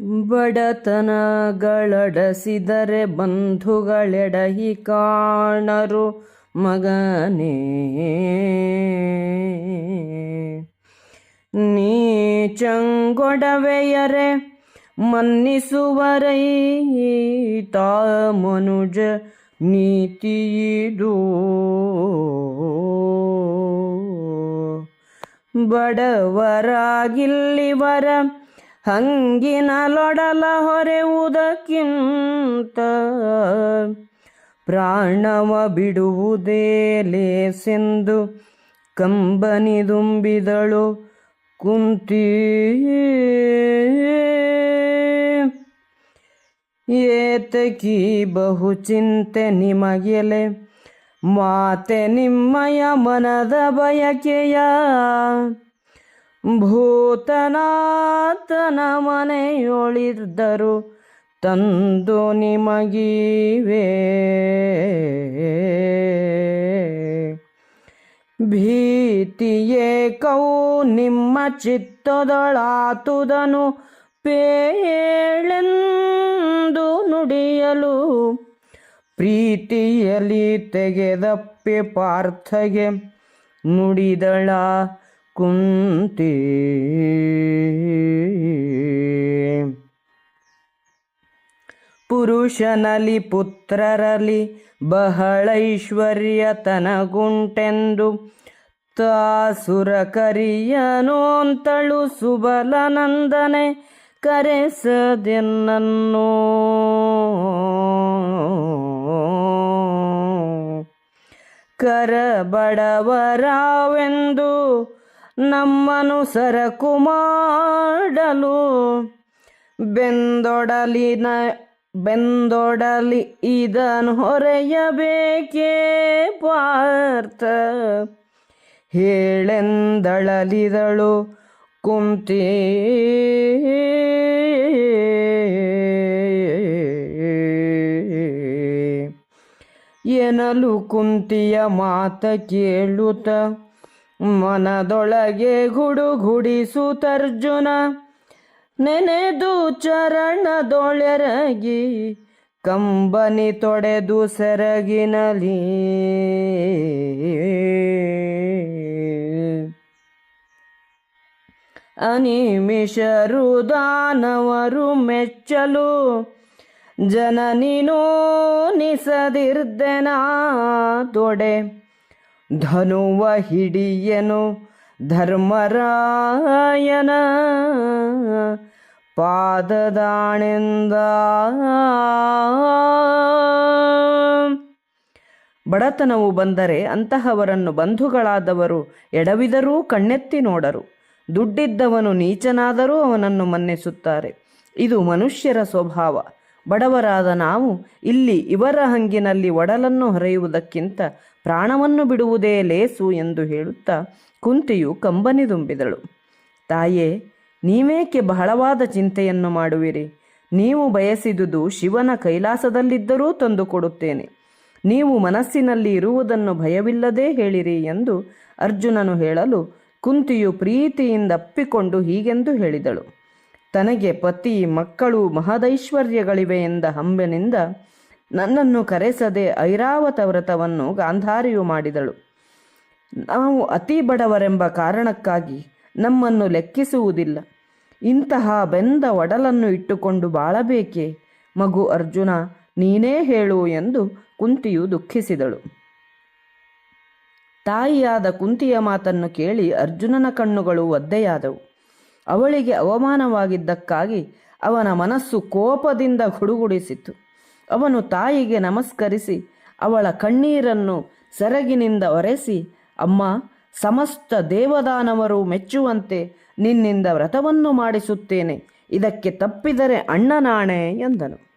ಬಡತನಗಳಡಸಿದರೆ ಬಂಧುಗಳೆಡಹಿ ಕಾಣರು ಮಗನೇ. ನೀಚಂಗೊಡವೆಯರೆ ಮನ್ನಿಸುವರೈತ ಮನುಜ ನೀತಿಯಿದು. ಬಡವರಾಗಿಲ್ಲಿವರ ಹಂಗಿನಲೊಡಲ ಹೊರೆಯುವುದಕ್ಕಿಂತ ಪ್ರಾಣವ ಬಿಡುವುದೇ ಲೇಸೆಂದು ಕಂಬನಿದುಂಬಿದಳು ಕುಂತಿ. ಏತಕಿ ಬಹು ಚಿಂತೆ ನಿಮಗೆಲೆ ಮಾತೆ ನಿಮ್ಮಯ ಮನದ ಬಯಕೆಯ. ಭೂತನಾಥನ ಮನೆಯೊಳಿದ್ದರು ತಂದು ನಿಮಗಿವೆ. ಭೀತಿಯೇ ಕೌ ನಿಮ್ಮ ಚಿತ್ತದೊಳಾತುದನು ಪೇಳೆಂದು ನುಡಿಯಲು. ಪ್ರೀತಿಯಲಿ ತೆಗೆದಪ್ಪೆ ಪಾರ್ಥಗೆ ನುಡಿದಳ ಕುಂತಿ. ಪುರುಷನಲಿ ಪುತ್ರರಲಿ ಬಹಳೈಶ್ವರ್ಯ ತನಗುಂಟೆಂದು ತಾಸುರ ಕರಿಯನೋಂತಳು ಸುಬಲನಂದನೆ ಕರೆಸದೆನ್ನನ್ನು. ಕರಬಡವರಾವೆಂದು ನಮ್ಮನು ಸರಕು ಮಾಡಲು ಬೆಂದೊಡಲಿ ಇದನ್ನು ಹೊರೆಯಬೇಕೇ ಪಾರ್ಥ ಹೇಳೆಂದಳಲಿದಳು ಕುಂತಿ. ಎನಲು ಕುಂತಿಯ ಮಾತ ಕೇಳುತ್ತ ಮನದೊಳಗೆ ಗುಡುಗುಡಿಸುತ್ತರ್ಜುನ ನೆನೆದು ಚರಣದೊಳೆರಗಿ ಕಂಬನಿ ತೊಡೆದು ಸೆರಗಿನಲಿ. ಅನಿಮಿಷರು ದಾನವರು ಮೆಚ್ಚಲು ಜನನಿನೋ ನಿಸದಿರ್ದೆನಾ ತೊಡೆ. ಧನುವ ಹಿಡಿಯನು ಧರ್ಮರಾಯನ ಪಾದದಾಣೆಂದ. ಬಡತನವು ಬಂದರೆ ಅಂತಹವರನ್ನು ಬಂಧುಗಳಾದವರು ಎಡವಿದರೂ ಕಣ್ಣೆತ್ತಿ ನೋಡರು. ದುಡ್ಡಿದ್ದವನು ನೀಚನಾದರೂ ಅವನನ್ನು ಮನ್ನಿಸುತ್ತಾರೆ. ಇದು ಮನುಷ್ಯರ ಸ್ವಭಾವ. ಬಡವರಾದ ನಾವು ಇಲ್ಲಿ ಇವರ ಹಂಗಿನಲ್ಲಿ ಒಡಲನ್ನು ಹೊರೆಯುವುದಕ್ಕಿಂತ ಪ್ರಾಣವನ್ನು ಬಿಡುವುದೇ ಲೇಸು ಎಂದು ಹೇಳುತ್ತಾ ಕುಂತಿಯು ಕಂಬನಿದುಂಬಿದಳು. ತಾಯೇ, ನೀವೇಕೆ ಬಹಳವಾದ ಚಿಂತೆಯನ್ನು ಮಾಡುವಿರಿ? ನೀವು ಬಯಸಿದುದು ಶಿವನ ಕೈಲಾಸದಲ್ಲಿದ್ದರೂ ತಂದು ಕೊಡುತ್ತೇನೆ. ನೀವು ಮನಸ್ಸಿನಲ್ಲಿ ಇರುವುದನ್ನು ಭಯವಿಲ್ಲದೆ ಹೇಳಿರಿ ಎಂದು ಅರ್ಜುನನು ಹೇಳಲು ಕುಂತಿಯು ಪ್ರೀತಿಯಿಂದ ಅಪ್ಪಿಕೊಂಡು ಹೀಗೆಂದು ಹೇಳಿದಳು. ತನಗೆ ಪತಿ ಮಕ್ಕಳು ಮಹದೈಶ್ವರ್ಯಗಳಿವೆ ಎಂದ ಹಂಬೆನಿಂದ ನನ್ನನ್ನು ಕರೆಸದೆ ಐರಾವತ ವ್ರತವನ್ನು ಗಾಂಧಾರಿಯು ಮಾಡಿದಳು. ನಾವು ಅತಿ ಬಡವರೆಂಬ ಕಾರಣಕ್ಕಾಗಿ ನಮ್ಮನ್ನು ಲೆಕ್ಕಿಸುವುದಿಲ್ಲ. ಇಂತಹ ಬೆಂದ ಒಡಲನ್ನು ಇಟ್ಟುಕೊಂಡು ಬಾಳಬೇಕೆ? ಮಗು ಅರ್ಜುನ, ನೀನೇ ಹೇಳು ಎಂದು ಕುಂತಿಯು ದುಃಖಿಸಿದಳು. ತಾಯಿಯಾದ ಕುಂತಿಯ ಮಾತನ್ನು ಕೇಳಿ ಅರ್ಜುನನ ಕಣ್ಣುಗಳು ಒದ್ದೆಯಾದವು. ಅವಳಿಗೆ ಅವಮಾನವಾಗಿದ್ದಕ್ಕಾಗಿ ಅವನ ಮನಸ್ಸು ಕೋಪದಿಂದ ಗುಡುಗುಡಿಸಿತು. ಅವನು ತಾಯಿಗೆ ನಮಸ್ಕರಿಸಿ ಅವಳ ಕಣ್ಣೀರನ್ನು ಸೆರಗಿನಿಂದ ಒರೆಸಿ, ಅಮ್ಮ, ಸಮಸ್ತ ದೇವದಾನವರು ಮೆಚ್ಚುವಂತೆ ನಿನ್ನಿಂದ ವ್ರತವನ್ನು ಮಾಡಿಸುತ್ತೇನೆ. ಇದಕ್ಕೆ ತಪ್ಪಿದರೆ ಅಣ್ಣನಾಣೆ ಎಂದನು.